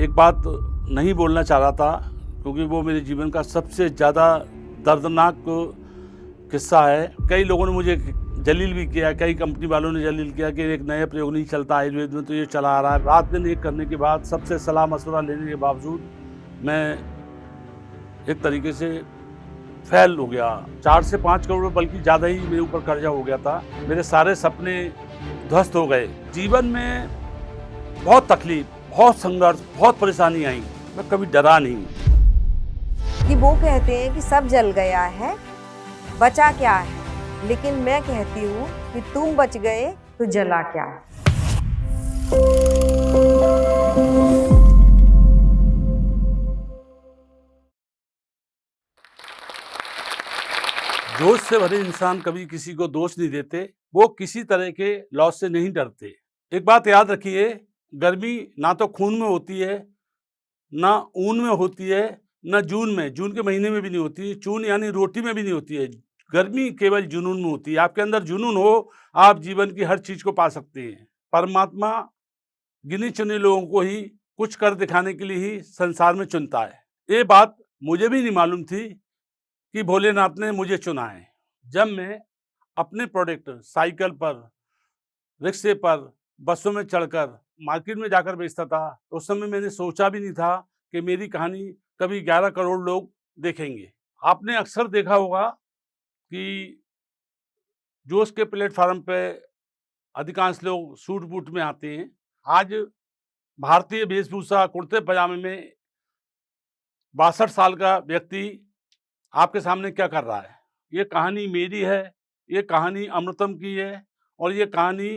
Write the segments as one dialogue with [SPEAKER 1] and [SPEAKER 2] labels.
[SPEAKER 1] एक बात नहीं बोलना चाह रहा था क्योंकि वो मेरे जीवन का सबसे ज़्यादा दर्दनाक किस्सा है। कई लोगों ने मुझे जलील भी किया, कई कंपनी वालों ने जलील किया कि एक नया प्रयोग नहीं चलता आयुर्वेद में, तो ये चला आ रहा है। रात दिन एक करने के बाद, सबसे सलाह मशवरा लेने के बावजूद मैं एक तरीके से फेल हो गया। 4 से 5 करोड़ बल्कि ज़्यादा ही मेरे ऊपर कर्जा हो गया था। मेरे सारे सपने ध्वस्त हो गए। जीवन में बहुत तकलीफ, बहुत संघर्ष, बहुत परेशानी आई। मैं कभी डरा नहीं।
[SPEAKER 2] कि वो कहते हैं कि सब जल गया है, बचा क्या है, लेकिन मैं कहती हूँ कि तुम बच गए तो जला क्या।
[SPEAKER 1] जोश से भरे इंसान कभी किसी को दोष नहीं देते। वो किसी तरह के लॉस से नहीं डरते। एक बात याद रखिए, गर्मी ना तो खून में होती है, ना ऊन में होती है, ना जून में, जून के महीने में भी नहीं होती। चून यानी रोटी में भी नहीं होती है। गर्मी केवल जुनून में होती है। आपके अंदर जुनून हो, आप जीवन की हर चीज को पा सकते हैं। परमात्मा गिने चुने लोगों को ही कुछ कर दिखाने के लिए ही संसार में चुनता है। ये बात मुझे भी नहीं मालूम थी कि भोलेनाथ ने मुझे चुना है। जब मैं अपने प्रोडक्ट साइकिल पर, रिक्शे पर, बसों में चढ़कर मार्केट में जाकर बेचता था, तो उस समय मैंने सोचा भी नहीं था कि मेरी कहानी कभी 11 करोड़ लोग देखेंगे। आपने अक्सर देखा होगा कि जोश के प्लेटफार्म पे अधिकांश लोग सूट बूट में आते हैं। आज भारतीय वेशभूषा कुर्ते पजामे में 62 साल का व्यक्ति आपके सामने क्या कर रहा है। ये कहानी मेरी है, ये कहानी अमृतम की है, और ये कहानी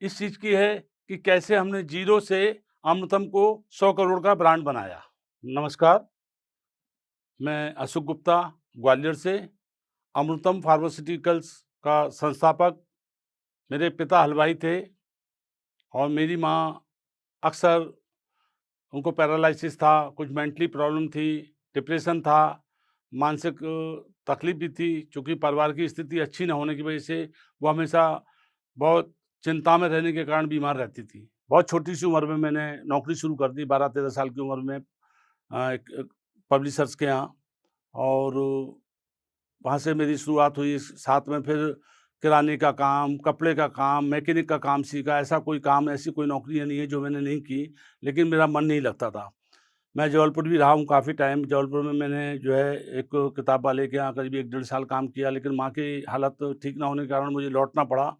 [SPEAKER 1] इस चीज़ की है कि कैसे हमने ज़ीरो से अमृतम को 100 करोड़ का ब्रांड बनाया। नमस्कार, मैं अशोक गुप्ता, ग्वालियर से। अमृतम फार्मास्यूटिकल्स का संस्थापक मेरे पिता हलवाई थे, और मेरी माँ अक्सर, उनको पैरालिसिस था, कुछ मेंटली प्रॉब्लम थी, डिप्रेशन था, मानसिक तकलीफ भी थी। चूँकि परिवार की स्थिति अच्छी ना होने की वजह से वो हमेशा बहुत चिंता में रहने के कारण बीमार रहती थी। बहुत छोटी-सी उम्र में मैंने नौकरी शुरू कर दी, 12-13 साल की उम्र में एक पब्लिशर्स के यहाँ, और वहाँ से मेरी शुरुआत हुई। साथ में फिर किराने का काम, कपड़े का काम, मैकेनिक का काम सीखा। ऐसा कोई काम, ऐसी कोई नौकरियाँ नहीं है जो मैंने नहीं की, लेकिन मेरा मन नहीं लगता था। मैं जबलपुर भी रहा हूँ काफ़ी टाइम। जबलपुर में मैंने जो है एक किताब वाले के यहाँ करीब 1 डेढ़ साल काम किया, लेकिन माँ की हालत ठीक ना होने के कारण मुझे लौटना पड़ा।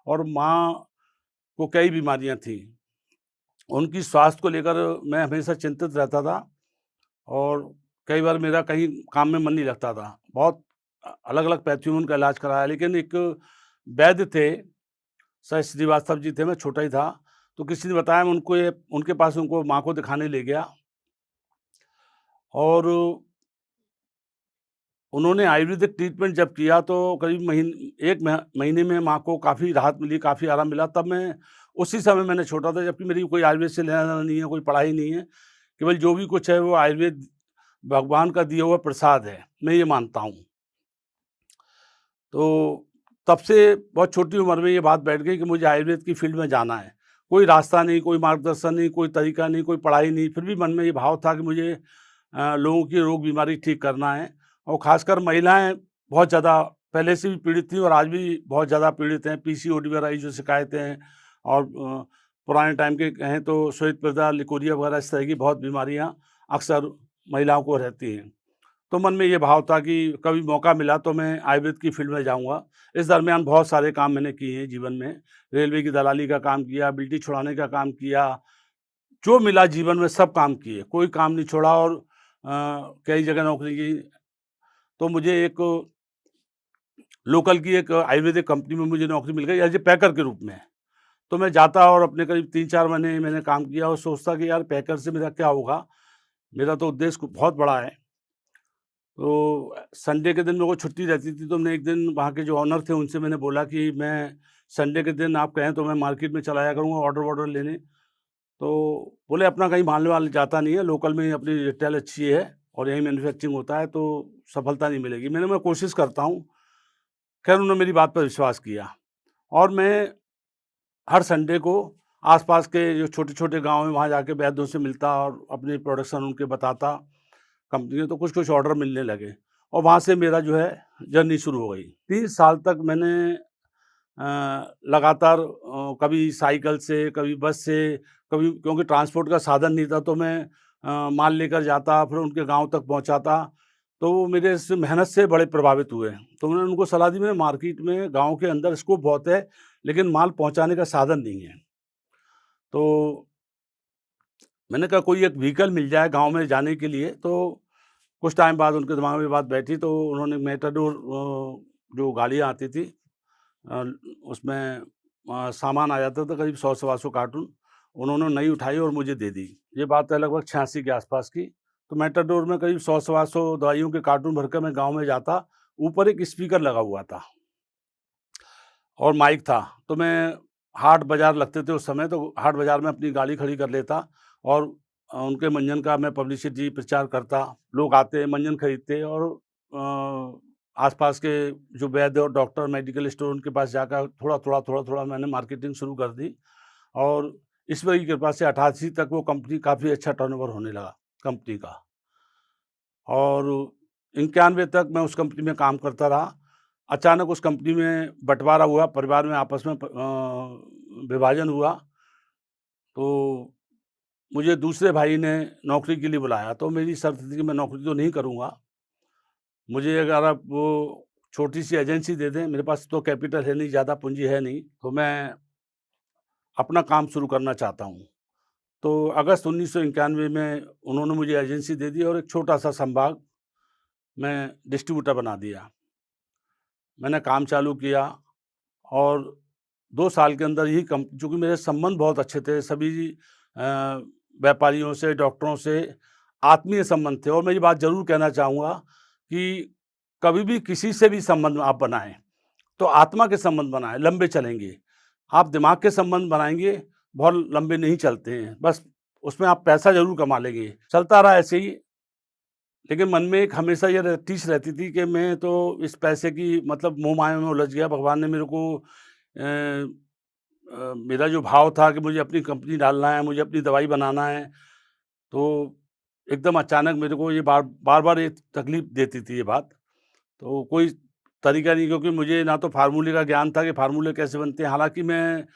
[SPEAKER 1] और माँ को कई बीमारियाँ थीं। उनकी स्वास्थ्य को लेकर मैं हमेशा चिंतित रहता था, और कई बार मेरा कहीं काम में मन नहीं लगता था। बहुत अलग-अलग पैथियों में उनका इलाज कराया, लेकिन एक वैद्य थे, सर श्रीवास्तव जी थे, मैं छोटा ही था, तो किसी ने बताया, मैं उनके पास उनको माँ को दिखाने ले गया, और उन्होंने आयुर्वेदिक ट्रीटमेंट जब किया तो करीब 1 महीने में माँ को काफ़ी राहत मिली, काफ़ी आराम मिला। तब मैं उसी समय मैंने छोड़ा था, जबकि मेरी कोई आयुर्वेद से लेना-देना नहीं है, कोई पढ़ाई नहीं है। केवल जो भी कुछ है वो आयुर्वेद भगवान का दिया हुआ प्रसाद है, मैं ये मानता हूँ। तो तब से बहुत छोटी उम्र में ये बात बैठ गई कि मुझे आयुर्वेद की फ़ील्ड में जाना है। कोई रास्ता नहीं, कोई मार्गदर्शन नहीं, कोई तरीका नहीं, कोई पढ़ाई नहीं, फिर भी मन में ये भाव था कि मुझे लोगों की रोग बीमारी ठीक करना है। और ख़ासकर महिलाएँ बहुत ज़्यादा पहले से भी पीड़ित थीं, और आज भी बहुत ज़्यादा पीड़ित हैं। पीसीओडी वगैरह की जो शिकायतें हैं, और पुराने टाइम के कहें तो श्वेत प्रदा, लिकोरिया वगैरह, इस तरह की बहुत बीमारियाँ अक्सर महिलाओं को रहती हैं। तो मन में ये भाव था कि कभी मौका मिला तो मैं आयुर्वेद की फ़ील्ड में जाऊँगा। इस दरमियान बहुत सारे काम मैंने किए हैं जीवन में। रेलवे की दलाली का काम किया, बिल्टी छुड़ाने का काम किया, जो मिला जीवन में सब काम किए, कोई काम नहीं छोड़ा, और कई जगह नौकरी की। तो मुझे एक लोकल की एक आयुर्वेदिक कंपनी में मुझे नौकरी मिल गई एज़ ए पैकर के रूप में। तो मैं जाता, और अपने करीब 3-4 महीने मैंने काम किया, और सोचता कि यार पैकर से मेरा क्या होगा? मेरा तो उद्देश्य बहुत बड़ा है। तो संडे के दिन मेरे को छुट्टी रहती थी, तो मैंने एक दिन वहाँ के जो ओनर थे उनसे मैंने बोला कि मैं संडे के दिन आप कहें तो मैं मार्केट में चला जाया करूँगा ऑर्डर-वॉर्डर लेने। तो बोले अपना कहीं माल-वाल जाता नहीं है, लोकल में ही अपनी रिटेल अच्छी है, और यहीं मैन्युफैक्चरिंग होता है, तो सफलता नहीं मिलेगी। मैं कोशिश करता हूँ। खैर उन्होंने मेरी बात पर विश्वास किया, और मैं हर संडे को आसपास के जो छोटे-छोटे गाँव हैं वहाँ जाके वैद्यों से मिलता और अपनी प्रोडक्शन उनके बताता कंपनी में, तो कुछ-कुछ ऑर्डर मिलने लगे और वहाँ से मेरा जो है जर्नी शुरू हो गई। 30 साल तक मैंने लगातार कभी साइकिल से, कभी बस से, कभी, क्योंकि ट्रांसपोर्ट का साधन नहीं था तो मैं माल लेकर जाता, फिर उनके गाँव तक पहुँचाता। तो वो मेरे इस मेहनत से बड़े प्रभावित हुए। तो मैंने उनको सलाह दी, मैंने मार्केट में गाँव के अंदर स्कोप बहुत है, लेकिन माल पहुँचाने का साधन नहीं है। तो मैंने कहा कोई एक व्हीकल मिल जाए गाँव में जाने के लिए। तो कुछ टाइम बाद उनके दिमाग में बात बैठी, तो उन्होंने मेटाडोर जो गाड़ियाँ आती थी अ, उसमें सामान आ जाता था करीब 100 सवा 100 कार्टून, उन्होंने नई उठाई और मुझे दे दी। ये बात है लगभग 86 के आसपास की। तो मेटाडोर में करीब 100 सवा 100 दवाइयों के कार्टून भरकर मैं गाँव में जाता, ऊपर एक स्पीकर लगा हुआ था और माइक था। तो मैं हाट बाज़ार लगते थे उस समय, तो हाट बाज़ार में अपनी गाड़ी खड़ी कर लेता और उनके मंजन का मैं पब्लिसिटी प्रचार करता। लोग आते, मंजन खरीदते और आस-पास के जो वैद्य और डॉक्टर, मेडिकल स्टोर, उनके पास जाकर थोड़ा-थोड़ा मैंने मार्केटिंग शुरू कर दी और ईश्वर की कृपा से 88 तक वो कंपनी काफ़ी अच्छा टर्नओवर होने लगा कंपनी का। और 91 तक मैं उस कंपनी में काम करता रहा। अचानक उस कंपनी में बँटवारा हुआ, परिवार में आपस में विभाजन हुआ, तो मुझे दूसरे भाई ने नौकरी के लिए बुलाया। तो मेरी शर्त थी कि मैं नौकरी तो नहीं करूँगा। मुझे अगर आप वो छोटी-सी एजेंसी दे दें, मेरे पास तो कैपिटल है नहीं, ज़्यादा पूँजी है नहीं, तो मैं अपना काम शुरू करना चाहता हूँ। तो अगस्त 1991 में उन्होंने मुझे एजेंसी दे दी और एक छोटा-सा संभाग मैं डिस्ट्रीब्यूटर बना दिया। मैंने काम चालू किया और 2 साल के अंदर ही चूँकि मेरे संबंध बहुत अच्छे थे, सभी व्यापारियों से, डॉक्टरों से आत्मीय संबंध थे। और मैं ये बात ज़रूर कहना चाहूँगा कि कभी भी किसी से भी संबंध आप बनाएँ, तो आत्मा के संबंध बनाएँ, लंबे चलेंगे। आप दिमाग के संबंध बनाएँगे, बहुत लंबे नहीं चलते हैं। बस उसमें आप पैसा ज़रूर कमा लेंगे। चलता रहा ऐसे ही, लेकिन मन में एक हमेशा ये टीस रहती थी कि मैं तो इस पैसे की मतलब मोह-माया में उलझ गया। भगवान ने मेरे को मेरा जो भाव था कि मुझे अपनी कंपनी डालना है, मुझे अपनी दवाई बनाना है, तो एकदम अचानक मेरे को ये बार-बार ये तकलीफ़ देती थी ये बात। तो कोई तरीका नहीं, क्योंकि मुझे ना तो फ़ार्मूले का ज्ञान था कि फ़ार्मूले कैसे बनते हैं। हालाँकि मैं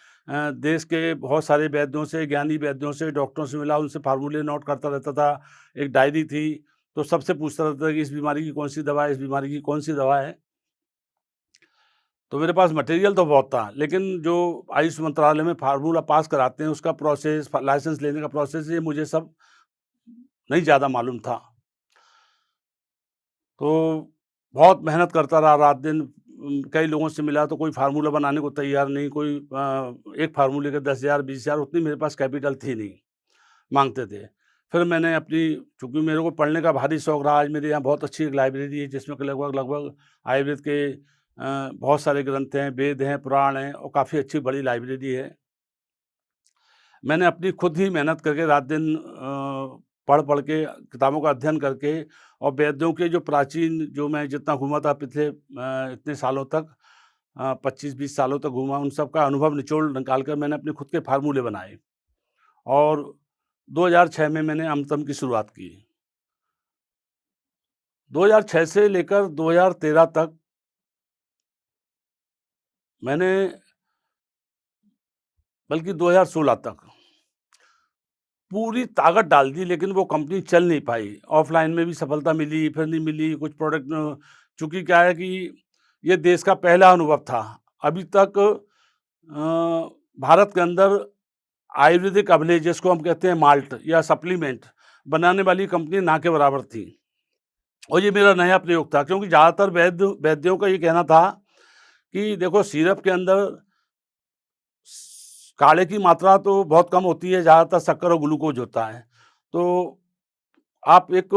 [SPEAKER 1] देश के बहुत सारे वैद्यों से, ज्ञानी वैद्यों से, डॉक्टरों से मिला, उनसे फ़ार्मूले नोट करता रहता था। एक डायरी थी, तो सबसे पूछता रहता था कि इस बीमारी की कौन-सी दवा है, इस बीमारी की कौन-सी दवा है। तो मेरे पास मटेरियल तो बहुत था, लेकिन जो आयुष मंत्रालय में फ़ार्मूला पास कराते हैं, उसका प्रोसेस, लाइसेंस लेने का प्रोसेस, ये मुझे सब नहीं ज़्यादा मालूम था। तो बहुत मेहनत करता रहा रात-दिन। कई लोगों से मिला तो कोई फ़ार्मूला बनाने को तैयार नहीं, कोई एक फ़ार्मूले के 10,000 20,000, उतनी मेरे पास कैपिटल थी नहीं, माँगते थे। फिर मैंने अपनी, चूँकि मेरे को पढ़ने का भारी शौक रहा, आज मेरे यहाँ बहुत अच्छी एक लाइब्रेरी है जिसमें कि लगभग आयुर्वेद के बहुत सारे ग्रंथ हैं, वेद हैं, पुराण हैं और काफ़ी अच्छी बड़ी लाइब्रेरी है। मैंने अपनी खुद ही मेहनत करके रात-दिन पढ़-पढ़ के, किताबों का अध्ययन करके और वैद्यों के जो प्राचीन, जो मैं जितना घूमा था पिछले इतने सालों तक, 25-20 सालों तक घूमा, उन सब का अनुभव निचोड़ निकाल कर मैंने अपने खुद के फ़ार्मूले बनाए और 2006 में मैंने अमृतम की शुरुआत की। 2006 से लेकर 2013 तक मैंने, बल्कि 2016 तक पूरी ताकत डाल दी, लेकिन वो कंपनी चल नहीं पाई। ऑफ़लाइन में भी सफलता मिली, फिर नहीं मिली, कुछ प्रोडक्ट चूँकि क्या है कि ये देश का पहला अनुभव था। अभी तक भारत के अंदर आयुर्वेदिक अभिलेख, जिसको हम कहते हैं माल्ट या सप्लीमेंट, बनाने वाली कंपनी ना के बराबर थी। और ये मेरा नया प्रयोग था, क्योंकि ज़्यादातर वैद्यों का ये कहना था कि देखो, सिरप के अंदर काढ़े की मात्रा तो बहुत कम होती है, ज़्यादातर शक्कर और ग्लूकोज़ होता है। तो आप एक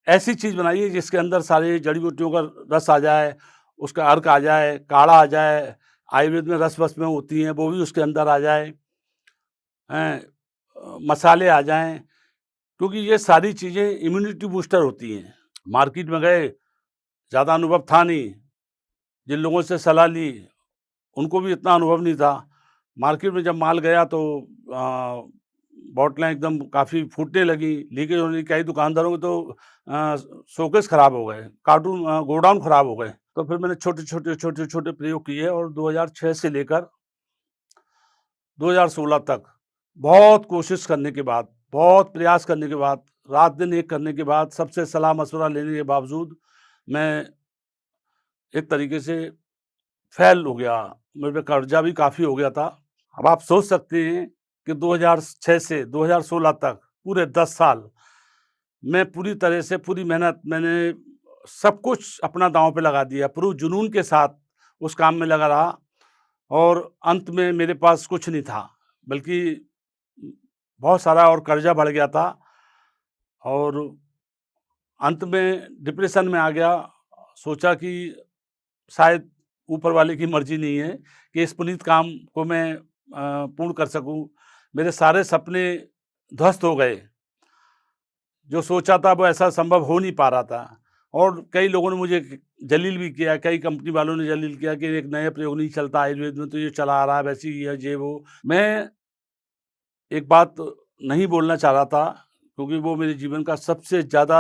[SPEAKER 1] ऐसी चीज़ बनाइए जिसके अंदर सारी जड़ी-बूटियों का रस आ जाए, उसका अर्क आ जाए, काढ़ा आ जाए, आयुर्वेद में रस-वस में होती हैं, वो भी उसके अंदर आ जाए, हैं? मसाले आ जाएँ, क्योंकि ये सारी चीज़ें इम्यूनिटी बूस्टर होती हैं। मार्केट में गए, ज़्यादा अनुभव था नहीं, जिन लोगों से सलाह ली, उनको भी इतना अनुभव नहीं था। मार्केट में जब माल गया तो बॉटलें एकदम काफ़ी फूटने लगी, लीकेज होने लगी। कई दुकानदारों के तो शोकेस खराब हो गए, कार्टून गोडाउन खराब हो गए। तो फिर मैंने छोटे-छोटे प्रयोग किए और 2006 से लेकर 2016 तक बहुत कोशिश करने के बाद, बहुत प्रयास करने के बाद, रात-दिन एक करने के बाद, सबसे सलाह-मशवरा लेने के बावजूद मैं एक तरीके से फ़ेल हो गया। मेरे पे कर्ज़ा भी काफ़ी हो गया था। अब आप सोच सकते हैं कि 2006 से 2016 तक पूरे 10 साल मैं पूरी तरह से पूरी मेहनत मैंने सब कुछ अपना दाँव पे लगा दिया, पूरे जुनून के साथ उस काम में लगा रहा और अंत में मेरे पास कुछ नहीं था, बल्कि बहुत सारा और कर्ज़ा बढ़ गया था और अंत में डिप्रेशन में आ गया। सोचा कि शायद ऊपर वाले की मर्ज़ी नहीं है कि इस पुनीत काम को मैं पूर्ण कर सकूँ। मेरे सारे सपने ध्वस्त हो गए। जो सोचा था वो ऐसा संभव हो नहीं पा रहा था और कई लोगों ने मुझे जलील भी किया, कई कंपनी वालों ने जलील किया कि एक नया प्रयोग नहीं चलता आयुर्वेद में, तो ये चला आ रहा है, वैसे ही है, ये वो। मैं एक बात नहीं बोलना चाह रहा था क्योंकि वो मेरे जीवन का सबसे ज़्यादा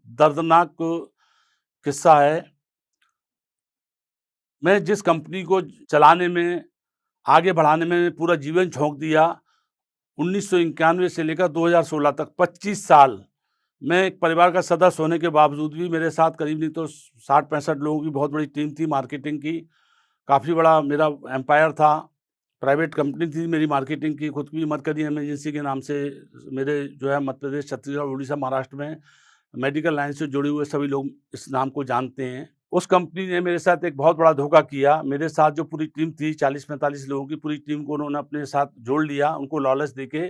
[SPEAKER 1] दर्दनाक किस्सा है। मैं जिस कंपनी को चलाने में, आगे बढ़ाने में पूरा जीवन झोंक दिया, 1991 से लेकर 2016 तक 25 साल मैं एक परिवार का सदस्य होने के बावजूद भी मेरे साथ करीब नहीं तो 60-65 लोगों की बहुत बड़ी टीम थी मार्केटिंग की। काफ़ी बड़ा मेरा एम्पायर था। प्राइवेट कंपनी थी मेरी मार्केटिंग की, खुद की मरकज़ी इमरजेंसी के नाम से मेरे जो है मध्य प्रदेश, छत्तीसगढ़, उड़ीसा, महाराष्ट्र में मेडिकल लाइन से जुड़े हुए सभी लोग इस नाम को जानते हैं। उस कंपनी ने मेरे साथ एक बहुत बड़ा धोखा किया। मेरे साथ जो पूरी टीम थी 40-45 लोगों की पूरी टीम को उन्होंने अपने साथ जोड़ लिया, उनको लालच देके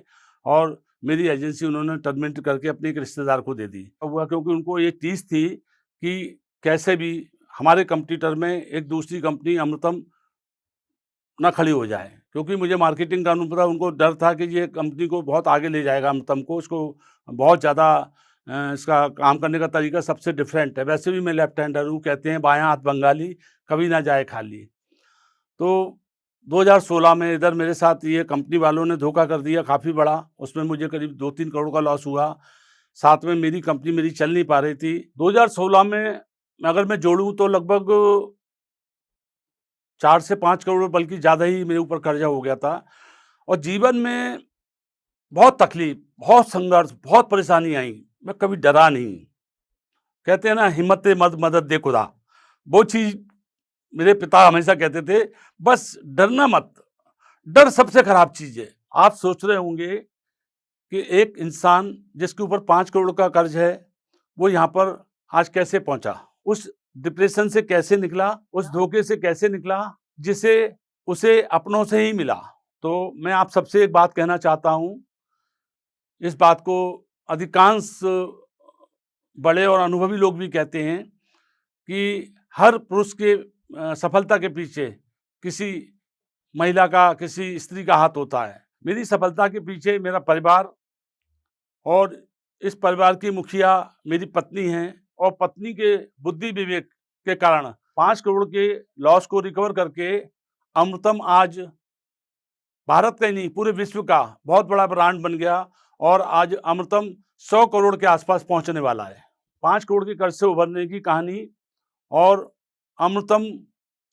[SPEAKER 1] और मेरी एजेंसी उन्होंने टर्मिनेट करके अपने एक रिश्तेदार को दे दी। अब हुआ क्योंकि उनको ये टीस थी कि कैसे भी हमारे कंपटीटर में एक दूसरी कंपनी अमृतम ना खड़ी हो जाए। क्योंकि मुझे मार्केटिंग का अनुभव था, उनको डर था कि ये कंपनी को बहुत आगे ले जाएगा अमृतम को, इसको बहुत ज़्यादा इसका काम करने का तरीका सबसे डिफरेंट है। वैसे भी मैं लेफ्ट हैंडर हूँ, कहते हैं बायाँ हाथ बंगाली, कभी ना जाए खाली। तो 2016 में इधर मेरे साथ ये कंपनी वालों ने धोखा कर दिया काफ़ी बड़ा, उसमें मुझे करीब 2-3 करोड़ का लॉस हुआ। साथ में मेरी कंपनी मेरी चल नहीं पा रही थी। 2016 में अगर मैं जोड़ूँ तो लगभग 4 से 5 करोड़ बल्कि ज़्यादा ही मेरे ऊपर कर्ज़ा हो गया था और जीवन में बहुत तकलीफ़, बहुत संघर्ष, बहुत परेशानी आई। मैं कभी डरा नहीं। कहते हैं ना हिम्मत मद मदद दे खुदा, वो चीज़ मेरे पिता हमेशा कहते थे, बस डरना मत, डर सबसे खराब चीज़ है। आप सोच रहे होंगे कि एक इंसान जिसके ऊपर 5 करोड़ का कर्ज है, वो यहाँ पर आज कैसे पहुँचा? उस डिप्रेशन से कैसे निकला? उस धोखे से कैसे निकला? जिसे उसे अपनों से ही मिला। तो मैं आप सबसे एक बात कहना चाहता हूँ, इस बात को अधिकांश बड़े और अनुभवी लोग भी कहते हैं कि हर पुरुष के सफलता के पीछे किसी महिला का, किसी स्त्री का हाथ होता है। मेरी सफलता के पीछे मेरा परिवार और इस परिवार की मुखिया मेरी पत्नी हैं और पत्नी के बुद्धि विवेक के कारण 5 करोड़ के लॉस को रिकवर करके अमृतम आज भारत का ही नहीं पूरे विश्व का बहुत बड़ा ब्रांड बन गया और आज अमृतम 100 करोड़ के आसपास पहुंचने वाला है। 5 करोड़ के कर्ज से उभरने की कहानी और अमृतम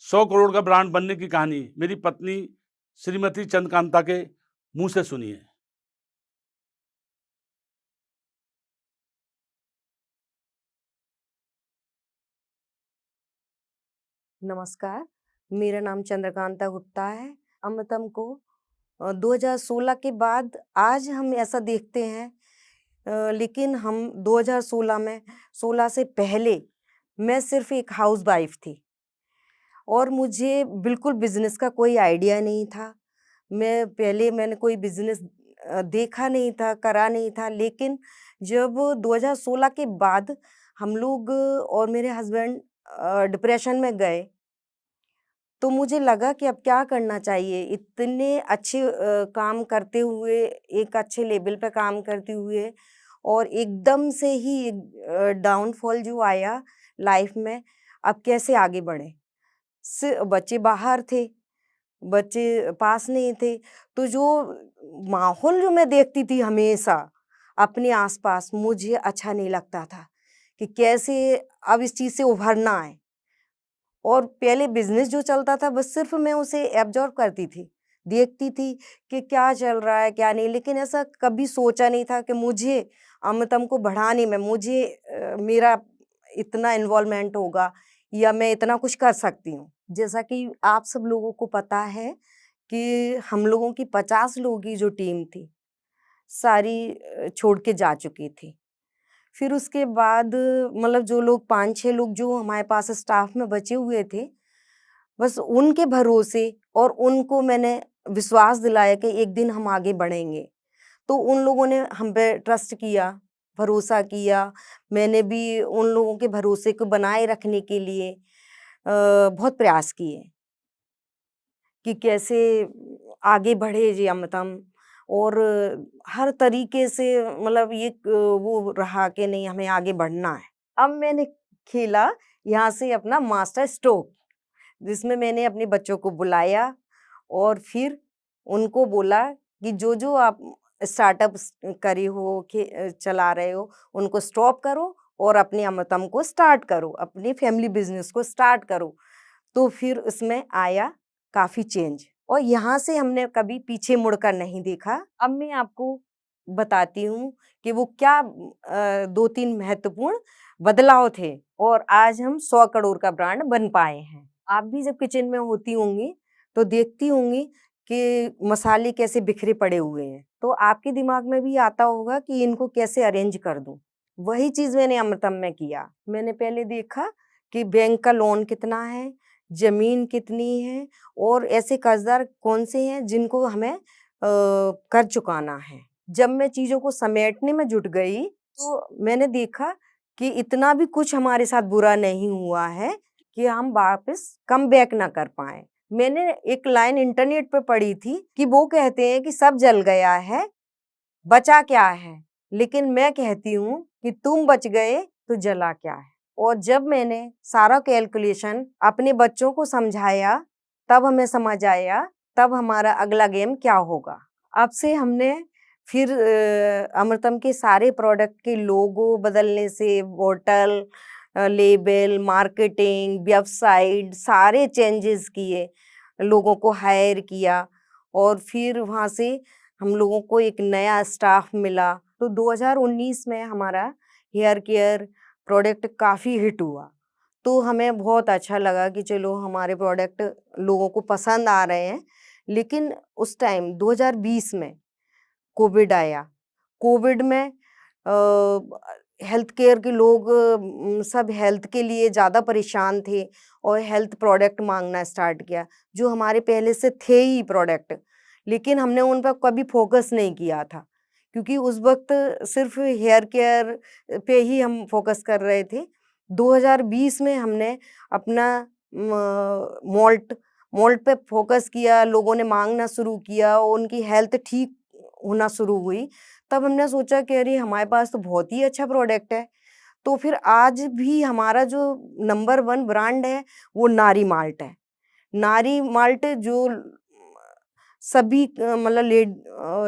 [SPEAKER 1] 100 करोड़ का ब्रांड बनने की कहानी मेरी पत्नी श्रीमती चंद्रकांता के मुँह से सुनिए।
[SPEAKER 2] नमस्कार, मेरा नाम चंद्रकांता गुप्ता है। अमृतम को 2016 के बाद आज हम ऐसा देखते हैं, लेकिन हम 2016 में 16 से पहले मैं सिर्फ़ एक हाउसवाइफ़ थी और मुझे बिल्कुल बिज़नेस का कोई आइडिया नहीं था। मैंने कोई बिज़नेस देखा नहीं था, करा नहीं था, लेकिन जब 2016 के बाद हम लोग और मेरे हस्बैंड डिप्रेशन में गए, तो मुझे लगा कि अब क्या करना चाहिए? इतने अच्छे काम करते हुए, एक अच्छे लेवल पे काम करते हुए और एकदम से ही डाउनफॉल जो आया लाइफ़ में, अब कैसे आगे बढ़ें? बच्चे बाहर थे, बच्चे पास नहीं थे। तो जो माहौल जो मैं देखती थी हमेशा अपने आस-पास, मुझे अच्छा नहीं लगता था कि कैसे अब इस चीज़ से उभरना है। और पहले बिज़नेस जो चलता था बस सिर्फ़ मैं उसे एब्ज़ॉर्ब करती थी, देखती थी कि क्या चल रहा है, क्या नहीं। लेकिन ऐसा कभी सोचा नहीं था कि मुझे अमृतम को बढ़ाने में मेरा इतना इन्वॉल्वमेंट होगा या मैं इतना कुछ कर सकती हूँ। जैसा कि आप सब लोगों को पता है कि हम लोगों की 50 लोगों की जो टीम थी, सारी छोड़ के जा चुकी थी। फिर उसके बाद मतलब जो लोग 5-6 लोग जो हमारे पास स्टाफ में बचे हुए थे, बस उनके भरोसे और उनको मैंने विश्वास दिलाया कि एक दिन हम आगे बढ़ेंगे। तो उन लोगों ने हम पे ट्रस्ट किया, भरोसा किया। मैंने भी उन लोगों के भरोसे को बनाए रखने के लिए बहुत प्रयास किए कि कैसे आगे बढ़े जी अमृतम। और हर तरीके से मतलब वो रहा कि नहीं, हमें आगे बढ़ना है। अब मैंने खेला यहाँ से अपना मास्टर स्ट्रोक, जिसमें मैंने अपने बच्चों को बुलाया और फिर उनको बोला कि जो आप स्टार्टअप्स करे हो, चला रहे हो, उनको स्टॉप करो और अपने अमृतम को स्टार्ट करो, अपनी फैमिली बिज़नेस को स्टार्ट करो। तो फिर उसमें आया काफ़ी चेंज और यहाँ से हमने कभी पीछे मुड़कर नहीं देखा। अब मैं आपको बताती हूँ कि वो क्या 2-3 महत्वपूर्ण बदलाव थे और आज हम 100 करोड़ का ब्रांड बन पाए हैं। आप भी जब किचन में होती होंगी, तो देखती होंगी कि मसाले कैसे बिखरे पड़े हुए हैं, तो आपके दिमाग में भी आता होगा कि इनको कैसे अरेंज कर दूँ। वही चीज़ मैंने अमृतम में किया। मैंने पहले देखा कि बैंक का लोन कितना है, ज़मीन कितनी है और ऐसे कर्ज़दार कौन से हैं जिनको हमें कर्ज़ चुकाना है। जब मैं चीज़ों को समेटने में जुट गई, तो मैंने देखा कि इतना भी कुछ हमारे साथ बुरा नहीं हुआ है कि हम वापस कम बैक ना कर पाएँ। मैंने एक लाइन इंटरनेट पे पढ़ी थी कि वो कहते हैं कि सब जल गया है, बचा क्या है? लेकिन मैं कहती हूँ कि तुम बच गए तो जला क्या है? और जब मैंने सारा कैलकुलेशन अपने बच्चों को समझाया, तब हमें समझ आया, तब हमारा अगला गेम क्या होगा। अब से हमने फिर अमृतम के सारे प्रोडक्ट के लोगो बदलने से बॉटल, लेबल, मार्केटिंग, वेबसाइट सारे चेंजेस किए, लोगों को हायर किया और फिर वहाँ से हम लोगों को एक नया स्टाफ मिला। तो 2019 में हमारा हेयर केयर प्रोडक्ट काफ़ी हिट हुआ। तो हमें बहुत अच्छा लगा कि चलो हमारे प्रोडक्ट लोगों को पसंद आ रहे हैं। लेकिन उस टाइम 2020 में कोविड आया। कोविड में हेल्थ केयर के लोग सब हेल्थ के लिए ज़्यादा परेशान थे और हेल्थ प्रोडक्ट माँगना स्टार्ट किया, जो हमारे पहले से थे ही प्रोडक्ट, लेकिन हमने उन पर कभी फ़ोकस नहीं किया था, क्योंकि उस वक़्त सिर्फ़ हेयर केयर पे ही हम फ़ोकस कर रहे थे। 2020 में हमने अपना मॉल्ट मॉल्ट पे फ़ोकस किया, लोगों ने माँगना शुरू किया, उनकी हेल्थ ठीक होना शुरू हुई। तब हमने सोचा कि अरे! हमारे पास तो बहुत ही अच्छा प्रोडक्ट है। तो फिर आज भी हमारा जो नंबर 1 ब्रांड है, वो नारी माल्ट है। नारी माल्ट जो सभी मतलब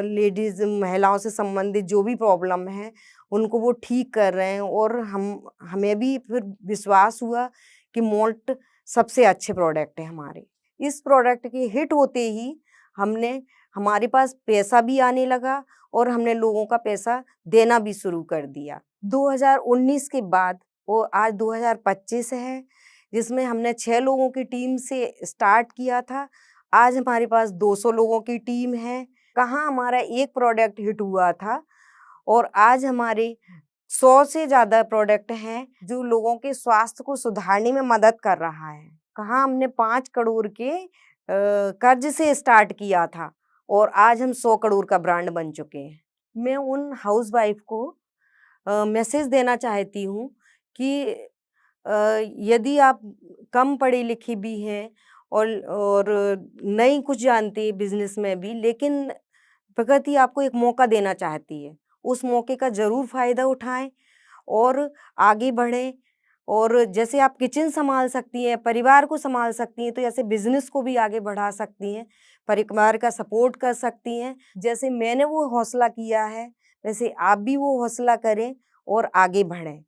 [SPEAKER 2] लेडीज़ महिलाओं से संबंधित जो भी प्रॉब्लम है, उनको वो ठीक कर रहे हैं और हमें भी फिर विश्वास हुआ कि माल्ट सबसे अच्छे प्रोडक्ट है हमारे। इस प्रोडक्ट के हिट होते ही हमने हमारे पास पैसा भी आने लगा और हमने लोगों का पैसा देना भी शुरू कर दिया। 2019 के बाद वो आज 2025 है, जिसमें हमने 6 लोगों की टीम से स्टार्ट किया था। आज हमारे पास 200 लोगों की टीम है। कहाँ हमारा एक प्रोडक्ट हिट हुआ था और आज हमारे 100 से ज़्यादा प्रोडक्ट हैं जो लोगों के स्वास्थ्य को सुधारने में मदद कर रहा है। कहाँ हमने 5 करोड़ के कर्ज से स्टार्ट किया था और आज हम 100 करोड़ का ब्रांड बन चुके हैं। मैं उन हाउसवाइफ को मैसेज देना चाहती हूँ कि यदि आप कम पढ़े लिखे भी हैं और नहीं कुछ जानते बिज़नेस में भी, लेकिन प्रकृति आपको एक मौका देना चाहती है, उस मौके का ज़रूर फ़ायदा उठाएँ और आगे बढ़ें और जैसे आप किचन सँभाल सकती हैं, परिवार को सँभाल सकती हैं, तो ऐसे बिज़नेस को भी आगे बढ़ा सकती हैं, परिवार का सपोर्ट कर सकती हैं। जैसे मैंने वो हौसला किया है, वैसे आप भी वो हौसला करें और आगे बढ़ें।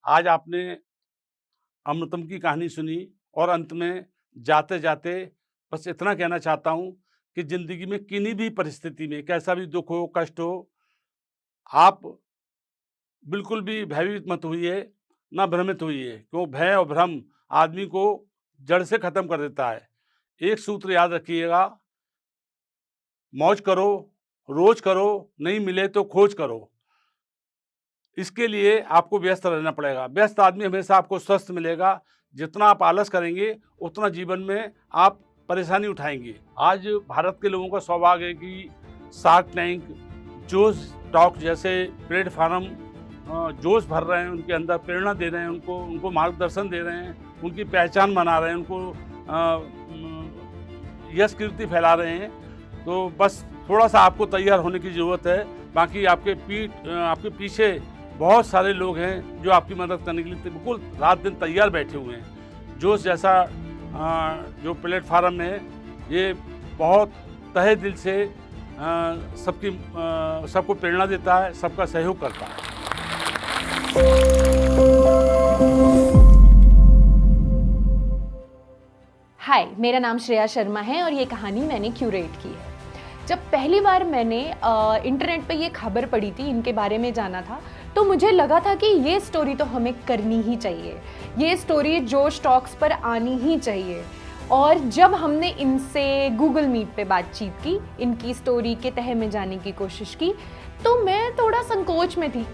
[SPEAKER 1] आज आपने अमृतम की कहानी सुनी और अंत में जाते-जाते बस इतना कहना चाहता हूँ कि ज़िंदगी में किन्हीं भी परिस्थिति में कैसा भी दुःख हो, कष्ट हो, आप बिल्कुल भी भयभीत मत होइए, ना भ्रमित होइए, क्यों भय और भ्रम आदमी को जड़ से खत्म कर देता है। एक सूत्र याद रखिएगा, मौज करो, रोज करो, नहीं मिले तो खोज करो। इसके लिए आपको व्यस्त रहना पड़ेगा। व्यस्त आदमी हमेशा आपको स्वस्थ मिलेगा। जितना आप आलस करेंगे, उतना जीवन में आप परेशानी उठाएँगे। आज भारत के लोगों का सौभाग्य है कि शार्क टैंक, जोश टॉक जैसे प्लेटफ़ॉर्म जोश भर रहे हैं, उनके अंदर प्रेरणा दे रहे हैं, उनको मार्गदर्शन दे रहे हैं, उनकी पहचान बना रहे हैं, यश कीर्ति फैला रहे हैं। तो बस थोड़ा-सा आपको तैयार होने की ज़रूरत है। बाकी आपके पीछे बहुत सारे लोग हैं जो आपकी मदद करने के लिए बिल्कुल रात-दिन तैयार बैठे हुए हैं। जोश जैसा जो प्लेटफ़ॉर्म है, ये बहुत तहे दिल से सबको प्रेरणा देता है, सबका सहयोग करता है।
[SPEAKER 3] हाय, मेरा नाम श्रेया शर्मा है और ये कहानी मैंने क्यूरेट की है। जब पहली बार मैंने इंटरनेट पे ये खबर पढ़ी थी, इनके बारे में जाना था, तो मुझे लगा था कि ये स्टोरी तो हमें करनी ही चाहिए। ये स्टोरी जोश टॉक्स पर आनी ही चाहिए। और जब हमने इनसे गूगल मीट पे बातचीत की, इनकी स्टोरी के तह में जाने की कोशिश की, तो मैं थोड़ा संकोच में थी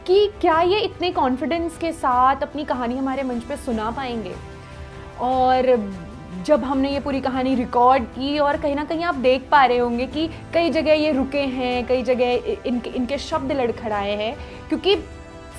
[SPEAKER 3] कि क्या ये इतने कॉन्फिडेंस के साथ अपनी कहानी हमारे मंच पे सुना पाएंगे। और जब हमने ये पूरी कहानी रिकॉर्ड की, और कहीं ना कहीं आप देख पा रहे होंगे कि कई जगह ये रुके हैं, कई जगह इनके शब्द लड़खड़ाए हैं, क्योंकि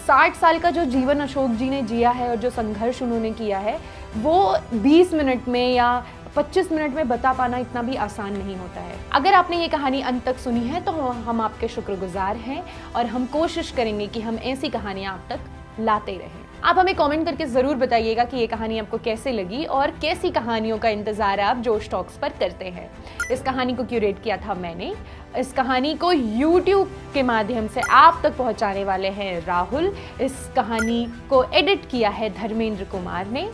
[SPEAKER 3] 60 साल का जो जीवन अशोक जी ने जिया है और जो संघर्ष उन्होंने किया है, वो 20 मिनट में या 25 मिनट में बता पाना इतना भी आसान नहीं होता है। अगर आपने ये कहानी अंत तक सुनी है तो हम आपके शुक्रगुजार हैं, और हम कोशिश करेंगे कि हम ऐसी कहानियाँ आप तक लाते रहें। आप हमें कमेंट करके ज़रूर बताइएगा कि ये कहानी आपको कैसे लगी और कैसी कहानियों का इंतज़ार आप जोश टॉक्स पर करते हैं। इस कहानी को क्यूरेट किया था मैंने। इस कहानी को YouTube के माध्यम से आप तक पहुंचाने वाले हैं राहुल। इस कहानी को एडिट किया है धर्मेंद्र कुमार ने।